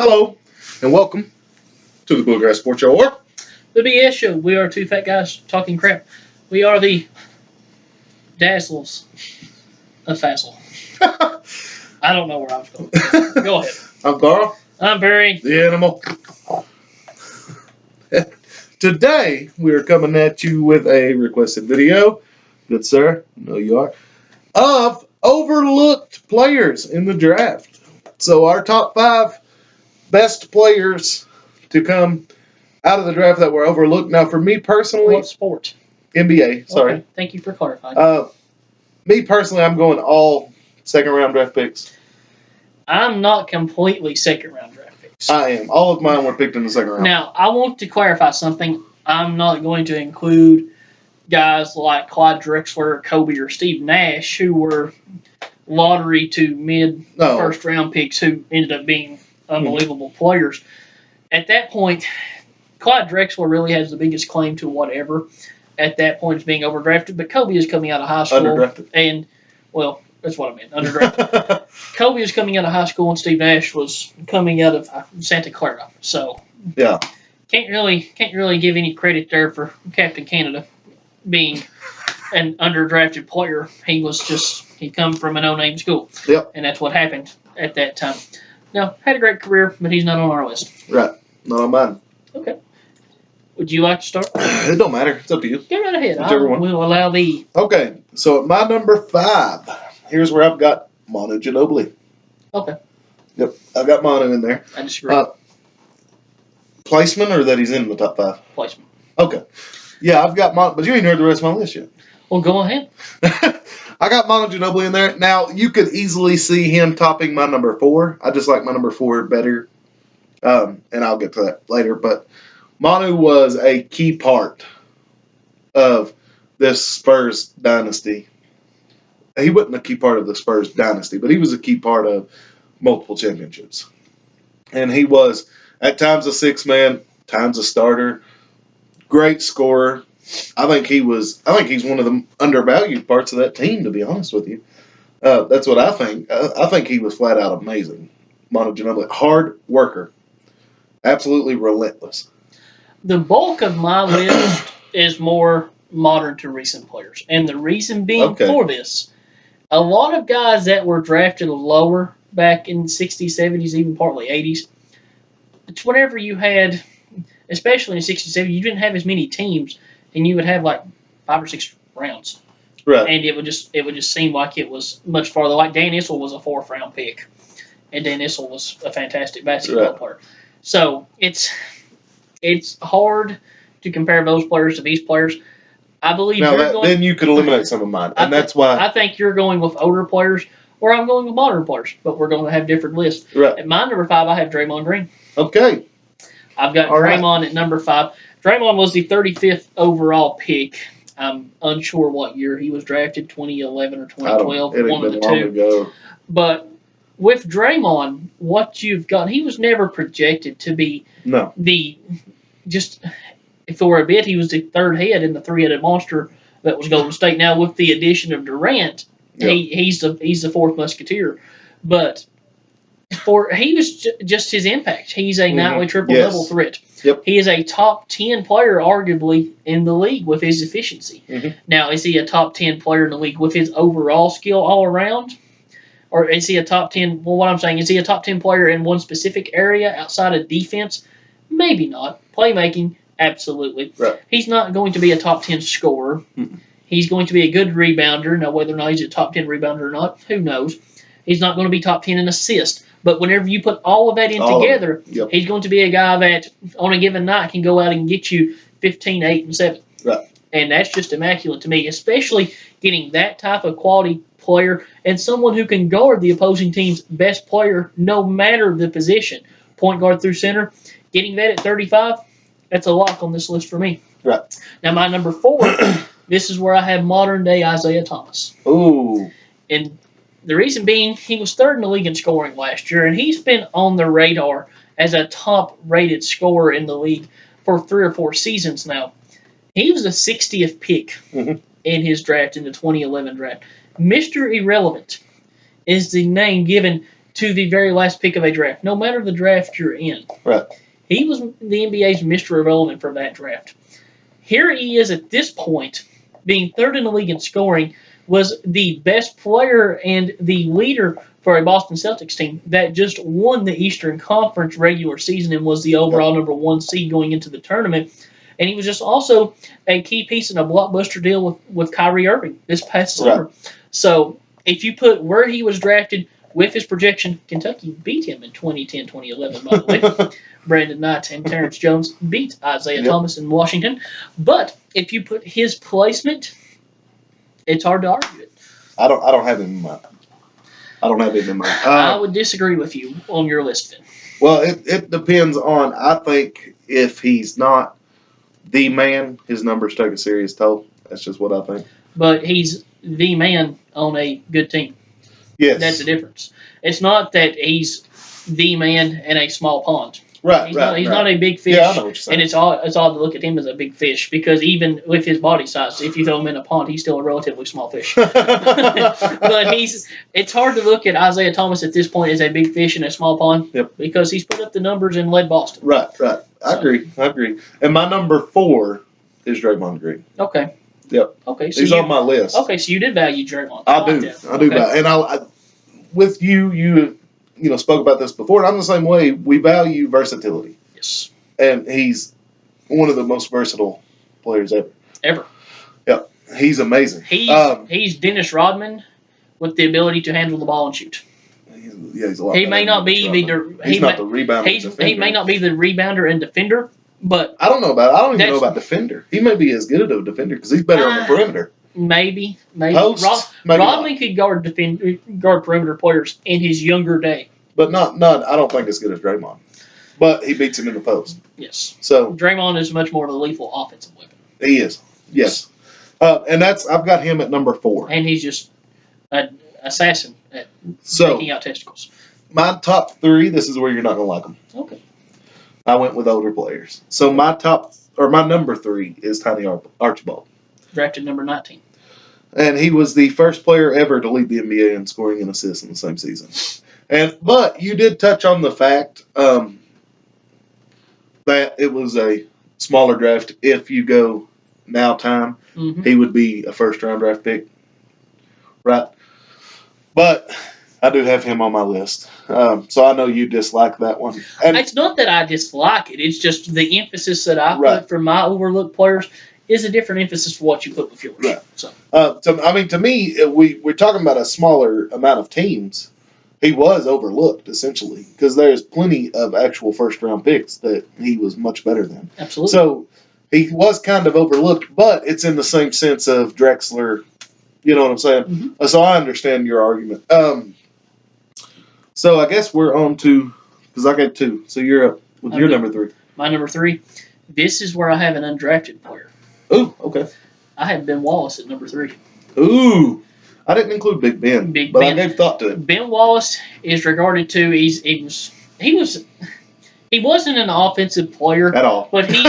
Hello, and welcome to the Bluegrass Sports Show, or The BS Show. We are two fat guys talking crap. We are the Dazzles of Fassel. I don't know where I was going. Go ahead. I'm Carl, I'm Barry. the animal. Today, we are coming at you with a requested video, good sir, I know you are, of overlooked players in the draft. So our top 5 best players to come out of the draft that were overlooked. Now, for me personally, What sport? NBA, sorry. Okay, thank you for clarifying. Me personally, I'm going all second-round draft picks. I'm not completely second-round draft picks. I am. All of mine were picked in the second round. Now, I want to clarify something. I'm not going to include guys like Clyde Drexler, Kobe, or Steve Nash, who were lottery to mid-first round picks who ended up being unbelievable players. At that point, Clyde Drexler really has the biggest claim to whatever at that point is being overdrafted, but Kobe is coming out of high school. Underdrafted. And, well, that's what I meant, underdrafted. Kobe is coming out of high school, and Steve Nash was coming out of Santa Clara. So, yeah, can't really give any credit there for Captain Canada being an underdrafted player. He come from a no-name school. Yep. And that's what happened at that time. Now, had a great career, but he's not on our list. Right. Not on mine. Okay. Would you like to start? It don't matter. It's up to you. Get right ahead. Whichever one. We'll allow thee. Okay. So at my number 5, here's where I've got Manu Ginobili. Okay. Yep. I've got Manu in there. I disagree. Placement or that he's in the top 5? Placement. Okay. Yeah, I've got Manu, but you ain't heard the rest of my list yet. Well, go ahead. I got Manu Ginobili in there. Now, you could easily see him topping my number 4. I just like my number 4 better. And I'll get to that later. But Manu was a key part of this Spurs dynasty. He wasn't a key part of the Spurs dynasty, but he was a key part of multiple championships. And he was, at times, a 6-man, times a starter, great scorer. I think he's one of the undervalued parts of that team, to be honest with you. That's what I think. I think he was flat out amazing. Manu Ginobili, hard worker, absolutely relentless. The bulk of my list is more modern to recent players. And the reason being for this, a lot of guys that were drafted lower back in the 60s, 70s, even partly 80s, it's whenever you had, especially in the 60s, 70s, you didn't have as many teams, and you would have like 5 or 6 rounds. Right. And it would just seem like it was much farther. Like Dan Issel was a 4th round pick, and Dan Issel was a fantastic basketball player. So it's hard to compare those players to these players. I believe then you could eliminate some of mine, and that's why I think you're going with older players, or I'm going with modern players, but we're going to have different lists. Right. At my number 5, I have Draymond Green. Okay. I've got Draymond at number 5. Draymond was the 35th overall pick. I'm unsure what year he was drafted, 2011 or 2012, one of the two. Ago. But with Draymond, what you've got, he was never projected to be for a bit, he was the 3rd head in the 3-headed monster that was Golden State. Now, with the addition of Durant, he's the 4th musketeer. But he was just his impact. He's a nightly triple-double threat. Yep. He is a top 10 player, arguably, in the league with his efficiency. Mm-hmm. Now, is he a top 10 player in the league with his overall skill all around? Or is he a top 10? Well, what I'm saying, is he a top 10 player in one specific area outside of defense? Maybe not. Playmaking, absolutely. Right. He's not going to be a top 10 scorer. Mm-hmm. He's going to be a good rebounder. Now, whether or not he's a top 10 rebounder or not, who knows? He's not going to be top 10 in assists. But whenever you put all of that in together, he's going to be a guy that, on a given night, can go out and get you 15, 8, and 7. Right. And that's just immaculate to me, especially getting that type of quality player and someone who can guard the opposing team's best player no matter the position. Point guard through center, getting that at 35, that's a lock on this list for me. Right. Now, my number 4, this is where I have modern-day Isaiah Thomas. Ooh. And the reason being, he was 3rd in the league in scoring last year, and he's been on the radar as a top-rated scorer in the league for 3 or 4 seasons now. He was the 60th pick in his draft, in the 2011 draft. Mr. Irrelevant is the name given to the very last pick of a draft, no matter the draft you're in. Right. He was the NBA's Mr. Irrelevant for that draft. Here he is at this point, being third in the league in scoring, was the best player and the leader for a Boston Celtics team that just won the Eastern Conference regular season and was the overall number 1 seed going into the tournament. And he was just also a key piece in a blockbuster deal with Kyrie Irving this past summer. Right. So if you put where he was drafted with his projection, Kentucky beat him in 2010, 2011, by the way. Brandon Knight and Terrence Jones beat Isaiah Thomas in Washington. But if you put his placement, it's hard to argue it. I don't have him in mind. I would disagree with you on your list, then. Well, it depends on, I think, if he's not the man, his numbers take a serious toll. That's just what I think. But he's the man on a good team. Yes. That's the difference. It's not that he's the man in a small pond. Right, He's not a big fish. Yeah, I know what you're saying. And it's odd to look at him as a big fish because even with his body size, if you throw him in a pond, he's still a relatively small fish. But it's hard to look at Isaiah Thomas at this point as a big fish in a small pond because he's put up the numbers and led Boston. Right. I agree. And my number 4 is Draymond Green. Okay. Yep. Okay. So he's on my list. Okay, so you did value Draymond. I do. And with you spoke about this before, and I'm the same way. We value versatility. Yes. And he's one of the most versatile players ever. Yep. He's amazing. He's Dennis Rodman with the ability to handle the ball and shoot. He's a lot. He may not be he's not the rebounder. He may not be the rebounder and defender, but I don't know about. I don't even know about defender. He may be as good a defender because he's better on the perimeter. Maybe. Post, Rodman could guard perimeter players in his younger day. But not. I don't think as good as Draymond. But he beats him in the post. Yes. So Draymond is much more of a lethal offensive weapon. He is. Yes. And I've got him at number 4. And he's just an assassin at taking out testicles. My top 3. This is where you're not gonna like them. Okay. I went with older players. So my number 3 is Tiny Archibald. Drafted number 19. And he was the first player ever to lead the NBA in scoring and assists in the same season. But you did touch on the fact that it was a smaller draft. If you go now time, he would be a first-round draft pick. Right? But I do have him on my list. So I know you dislike that one. And it's not that I dislike it. It's just the emphasis that I put for my overlooked players is a different emphasis for what you put with yours. Right. To me, we're talking about a smaller amount of teams. He was overlooked, essentially, because there's plenty of actual first-round picks that he was much better than. Absolutely. So he was kind of overlooked, but it's in the same sense of Drexler. You know what I'm saying? Mm-hmm. So I understand your argument. So I guess we're on to, because I got 2. So you're up with your number 3. My number 3. This is where I have an undrafted player. Ooh, okay. I have Ben Wallace at number 3. Ooh. I didn't include Big Ben, but I gave thought to it. Ben Wallace is regarded to he wasn't an offensive player at all, but he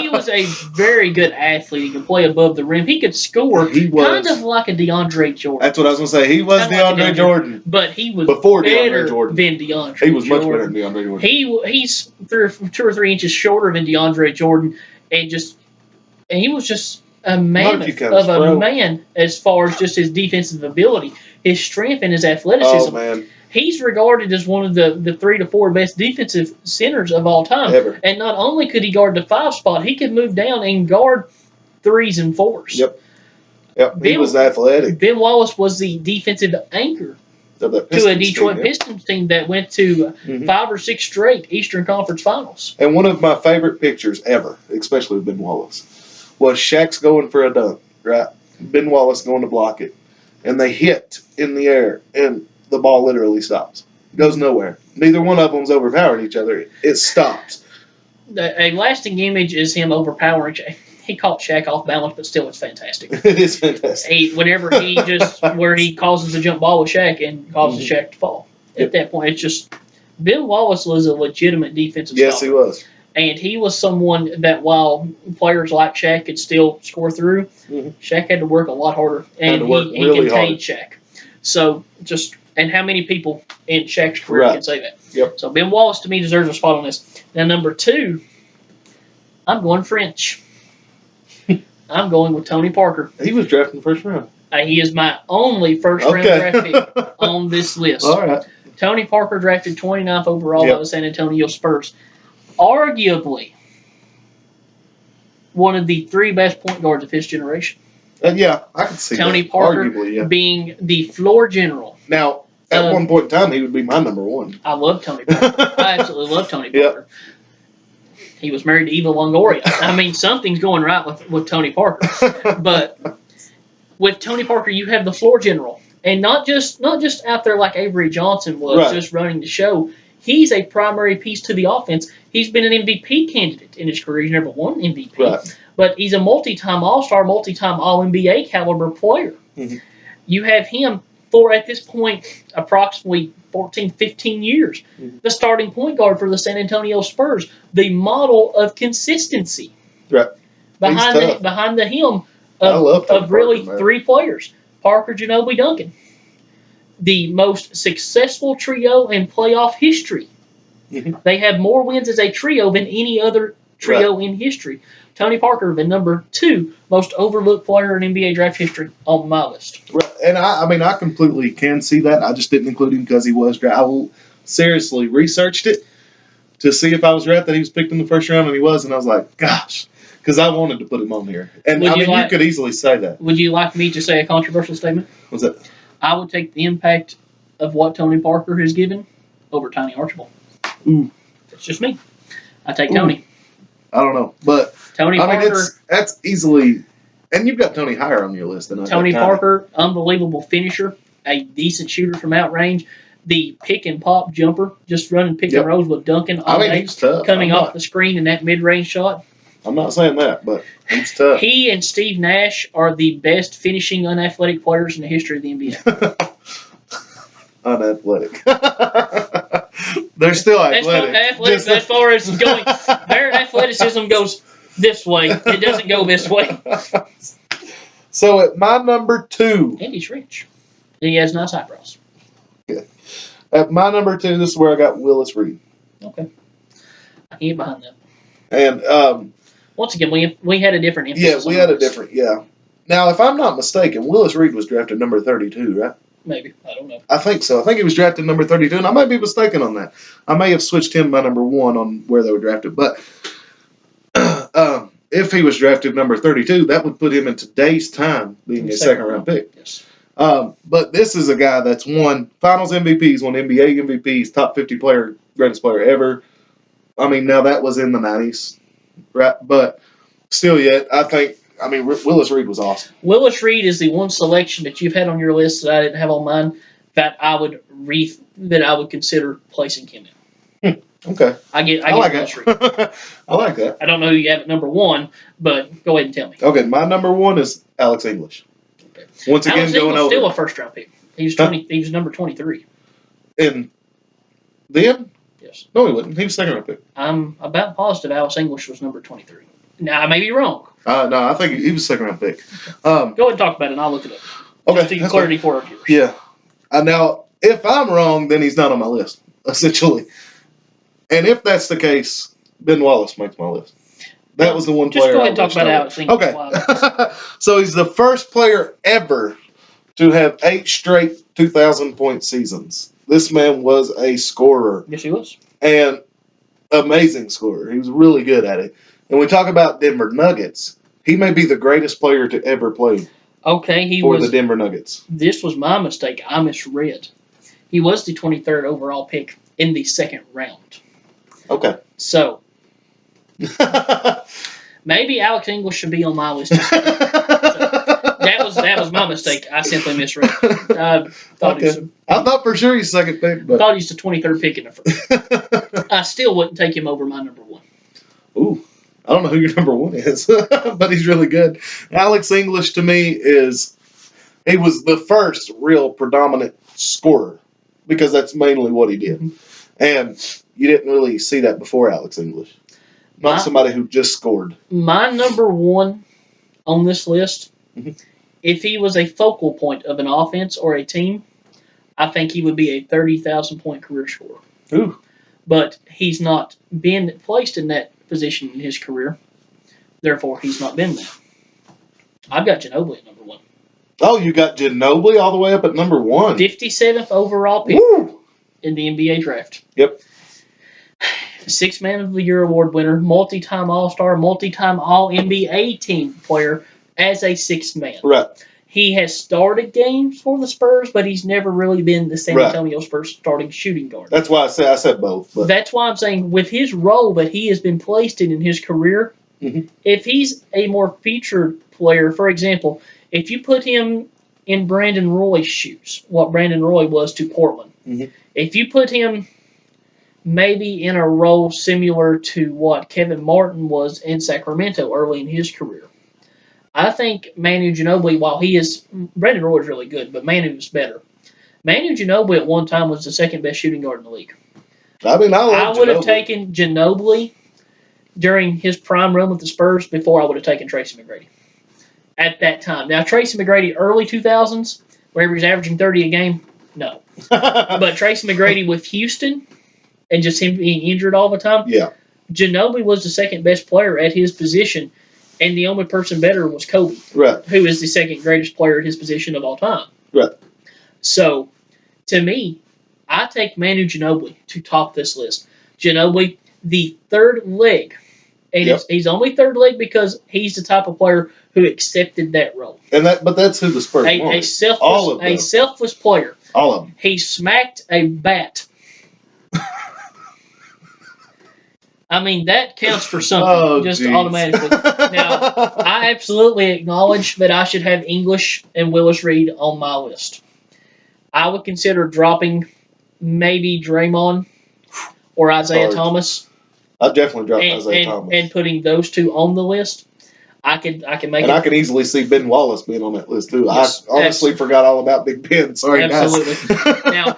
was a very good athlete. He could play above the rim. He could score. He was kind of like a DeAndre Jordan. That's what I was going to say. He was DeAndre Jordan, but he was before better DeAndre Jordan. Than DeAndre. He was Jordan. much better than DeAndre Jordan. He's 2 or 3 inches shorter than DeAndre Jordan, and he was just a mammoth of a man as far as just his defensive ability, his strength, and his athleticism. Oh, man. He's regarded as one of the 3 to 4 best defensive centers of all time. Ever. And not only could he guard the 5 spot, he could move down and guard 3s and 4s. Yep. He was athletic. Ben Wallace was the defensive anchor to a Detroit Pistons team that went to 5 or 6 straight Eastern Conference Finals. And one of my favorite pictures ever, especially with Ben Wallace, was Shaq's going for a dunk, right? Ben Wallace going to block it. And they hit in the air, and the ball literally stops. Goes nowhere. Neither one of them's overpowering each other. It stops. A lasting image is him overpowering Shaq. He caught Shaq off balance, but still it's fantastic. It is fantastic. Whenever where he causes a jump ball with Shaq and causes Shaq to fall. At that point, it's just, Ben Wallace was a legitimate defensive Yes, stopper. he was. And he was someone that while players like Shaq could still score through, Shaq had to work a lot harder. And he contained Shaq. So just And how many people in Shaq's career can say that? Yep. So Ben Wallace, to me, deserves a spot on this. Now, number 2, I'm going French. I'm going with Tony Parker. He was drafted in the first round. He is my only first-round draft pick on this list. All right. Tony Parker drafted 29th overall by the San Antonio Spurs. Arguably one of the 3 best point guards of his generation. Yeah, I can see Tony that. Parker Arguably, being the floor general. Now, at one point in time, he would be my number 1. I love Tony Parker. I absolutely love Tony Parker. He was married to Eva Longoria. I mean, something's going right with Tony Parker. But with Tony Parker, you have the floor general. And not just out there like Avery Johnson was, just running the show. He's a primary piece to the offense. He's been an MVP candidate in his career. He's never won MVP. But he's a multi-time All-Star, multi-time All-NBA caliber player. Mm-hmm. You have him for, at this point, approximately 14, 15 years, the starting point guard for the San Antonio Spurs, the model of consistency. Right. Behind the helm of really Parker, 3 players, Parker, Ginobili, Duncan. The most successful trio in playoff history. Mm-hmm. They have more wins as a trio than any other trio in history. Tony Parker, the number 2 most overlooked player in NBA draft history on my list. Right. And I completely can see that. I just didn't include him because he was drafted. I seriously researched it to see if I was drafted. He was picked in the first round, and he was. And I was like, gosh, because I wanted to put him on here. And you could easily say that. Would you like me to say a controversial statement? What's that? I would take the impact of what Tony Parker has given over Tiny Archibald. Ooh. That's just me. I take Tony. I don't know, but Tony Parker. That's easily, and you've got Tony higher on your list than I. Tony Parker, unbelievable finisher, a decent shooter from outrange, the pick and pop jumper, just running pick and rolls with Duncan all day, he's tough. coming off the screen in that mid-range shot. I'm not saying that, but he's tough. He and Steve Nash are the best finishing unathletic players in the history of the NBA. Unathletic. They're still athletic. Athletic as far as going. Their athleticism goes this way. It doesn't go this way. So at my number 2. And he's rich. And he has nice eyebrows. Yeah. At my number 2, this is where I got Willis Reed. Okay. I can get behind that. And once again, we had a different emphasis. Yeah, we had a different, Now, if I'm not mistaken, Willis Reed was drafted number 32, right? Maybe. I don't know. I think so. I think he was drafted number 32, and I might be mistaken on that. I may have switched him by number 1 on where they were drafted. But if he was drafted number 32, that would put him in today's time being a second-round pick. Yes. But this is a guy that's won Finals MVPs, won NBA MVPs, top 50 player, greatest player ever. I mean, now that was in the 90s, right? But still yet, Willis Reed was awesome. Willis Reed is the one selection that you've had on your list that I didn't have on mine that I would consider placing him in. Okay. I get Willis Reed. I like that. I don't know who you have at number 1, but go ahead and tell me. Okay, my number 1 is Alex English. Okay. Once again, Alex going over. Still a first round pick. He was number 23. And then? Yes. No, he wasn't. He was second round pick. I'm about positive Alex English was number 23. Now, I may be wrong. No, I think he was second round pick. Go ahead and talk about it, and I'll look it up. Okay. Just to get clarity for our viewers. Yeah. Now, if I'm wrong, then he's not on my list, essentially. And if that's the case, Ben Wallace makes my list. That was the one player. Just go ahead and talk about Alex English. Okay. So he's the first player ever to have 8 straight 2,000-point seasons. This man was a scorer. Yes, he was. And amazing scorer. He was really good at it. And we talk about Denver Nuggets. He may be the greatest player to ever play for the Denver Nuggets. This was my mistake. I misread. He was the 23rd overall pick in the second round. Okay. So, maybe Alex English should be on my list. That was my mistake. I simply misread. I thought for sure he's second pick. But. I thought he's the 23rd pick in the first. I still wouldn't take him over my number 1. Ooh. I don't know who your number 1 is, but he's really good. Alex English, to me, he was the first real predominant scorer because that's mainly what he did. Mm-hmm. And you didn't really see that before Alex English. Not somebody who just scored. My number 1 on this list, if he was a focal point of an offense or a team, I think he would be a 30,000-point career scorer. Ooh. But he's not been placed in that position in his career. Therefore, he's not been there. I've got Ginobili at number 1. Oh, you got Ginobili all the way up at number 1. 57th overall pick in the NBA draft. Yep. 6th Man of the Year award winner, multi-time All-Star, multi-time All-NBA team player as a 6th man. Right. He has started games for the Spurs, but he's never really been the San Antonio Spurs starting shooting guard. That's why I said both. But. That's why I'm saying with his role that he has been placed in his career, if he's a more featured player, for example, if you put him in Brandon Roy's shoes, what Brandon Roy was to Portland, if you put him maybe in a role similar to what Kevin Martin was in Sacramento early in his career, I think Manu Ginobili, while Brandon Roy is really good, but Manu is better. Manu Ginobili at one time was the second best shooting guard in the league. I would have taken Ginobili during his prime run with the Spurs before I would have taken Tracy McGrady at that time. Now, Tracy McGrady, early 2000s, where he was averaging 30 a game, no. But Tracy McGrady with Houston and just him being injured all the time, Ginobili was the second best player at his position, and the only person better was Kobe, who is the second greatest player at his position of all time. So, to me, I take Manu Ginobili to top this list. Ginobili, the third leg. And he's only third leg because he's the type of player who accepted that role. But that's who the Spurs wanted. A selfless player. All of them. He smacked a bat. I mean, that counts for something, automatically. Now, I absolutely acknowledge that I should have English and Willis Reed on my list. I would consider dropping maybe Draymond or Isaiah Thomas. I'd definitely drop Isaiah Thomas. And putting those two on the list, I can make it. I can easily see Ben Wallace being on that list, too. Yes, I honestly forgot all about Big Ben. Sorry, absolutely. Guys. Now,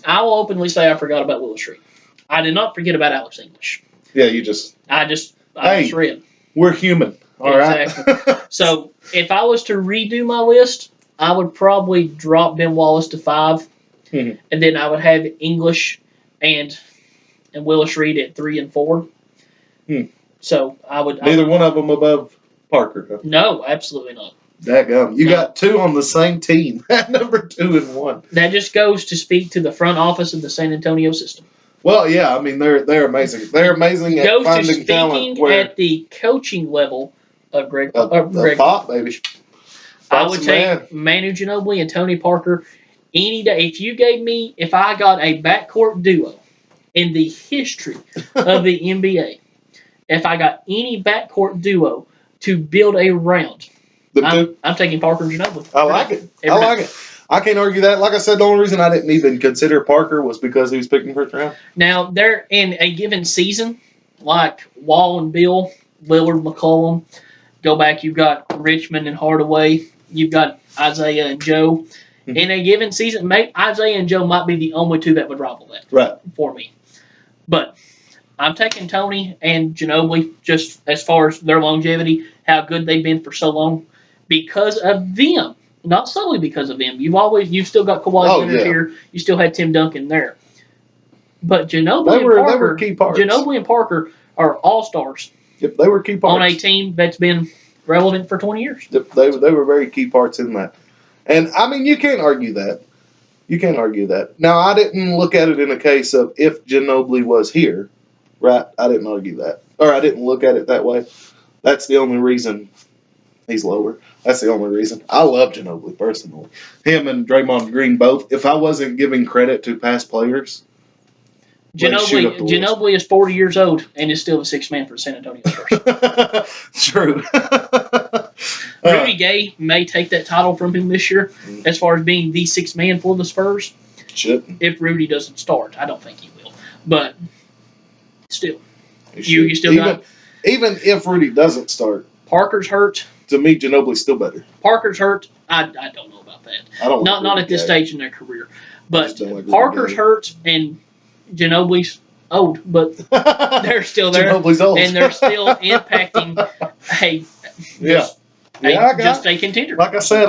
I will openly say I forgot about Willis Reed. I did not forget about Alex English. Yeah, you just... I just read. We're human. All exactly. Right. So, if I was to redo my list, I would probably drop Ben Wallace to 5. And then I would have English and Willis Reed at 3 and 4. So I would. Neither one of them above Parker. Huh? No, absolutely not. Dadgum. You got 2 on the same team at number 2 and 1. That just goes to speak to the front office of the San Antonio system. Well, yeah, I mean they're amazing. They're amazing at finding talent. At the coaching level of Greg Pop, baby. I would take Manu Ginobili and Tony Parker any day. If I got a backcourt duo in the history of the NBA, if I got any backcourt duo to build around, I'm taking Parker and Ginobili. I like it. I can't argue that. Like I said, the only reason I didn't even consider Parker was because he was picking first round. Now, they're in a given season, like Wall and Bill, Lillard, McCollum. Go back, you've got Richmond and Hardaway. You've got Isaiah and Joe. In a given season, Isaiah and Joe might be the only 2 that would rival that for me. But I'm taking Tony and Ginobili just as far as their longevity, how good they've been for so long, because of them. Not solely because of them. You've still got Kawhi Leonard here. You still had Tim Duncan there. But Ginobili they were key parts. Ginobili and Parker are all-stars. Yep, they were key parts. On a team that's been relevant for 20 years. Yep, they were very key parts in that. And, I mean, you can't argue that. You can't argue that. Now, I didn't look at it in a case of if Ginobili was here, right? I didn't argue that. Or I didn't look at it that way. That's the only reason he's lower. That's the only reason. I love Ginobili personally. Him and Draymond Green both. If I wasn't giving credit to past players, Ginobili is 40 years old and is still the 6th man for San Antonio Spurs. True. Rudy Gay may take that title from him this year as far as being the 6th man for the Spurs. Shouldn't. If Rudy doesn't start. I don't think he will. But still. You still got... Even if Rudy doesn't start. Parker's hurt. To me, Ginobili's still better. Parker's hurt. I don't know about that. I don't not at this stage in their career. But Parker's hurt and Ginobili's old, but they're still there. Ginobili's old. And they're still impacting just a contender. Like I said,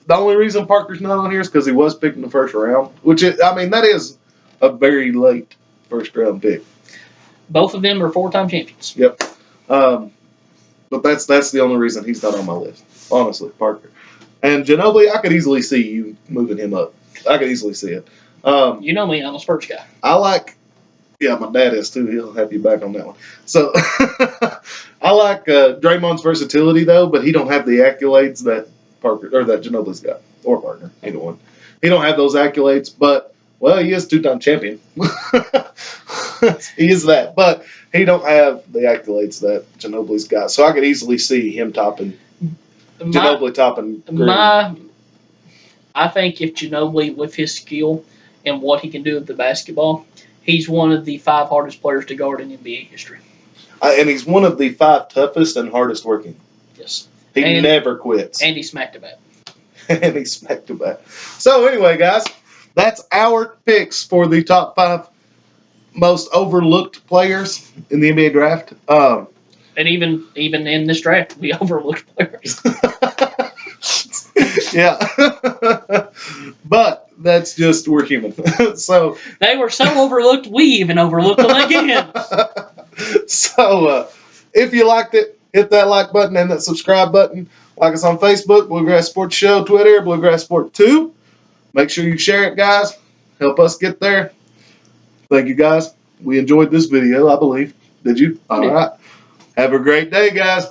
the only reason Parker's not on here is because he was picked in the first round, that is a very late first round pick. Both of them are 4-time champions. Yep. But that's the only reason he's not on my list, honestly, Parker. And Ginobili, I could easily see you moving him up. I could easily see it. You know me, I'm a Spurs guy. My dad is too. He'll have you back on that one. So I like Draymond's versatility though, but he don't have the accolades that Parker or that Ginobili's got, or Parker, either one. He don't have those accolades, but he is 2-time champion. He is that, but he don't have the accolades that Ginobili's got. So I could easily see him topping Green. I think if Ginobili, with his skill and what he can do with the basketball, he's one of the 5 hardest players to guard in NBA history. And he's one of the 5 toughest and hardest working. Yes. He never quits. And he smacked a bat. So anyway, guys, that's our picks for the top 5 most overlooked players in the NBA draft. And even in this draft, we overlooked players. Yeah. But that's just, we're human. So they were so overlooked, we even overlooked them again. So if you liked it, hit that like button and that subscribe button. Like us on Facebook, Bluegrass Sports Show, Twitter, Bluegrass Sport 2. Make sure you share it, guys. Help us get there. Thank you, guys. We enjoyed this video, I believe. Did you? All right. Have a great day, guys.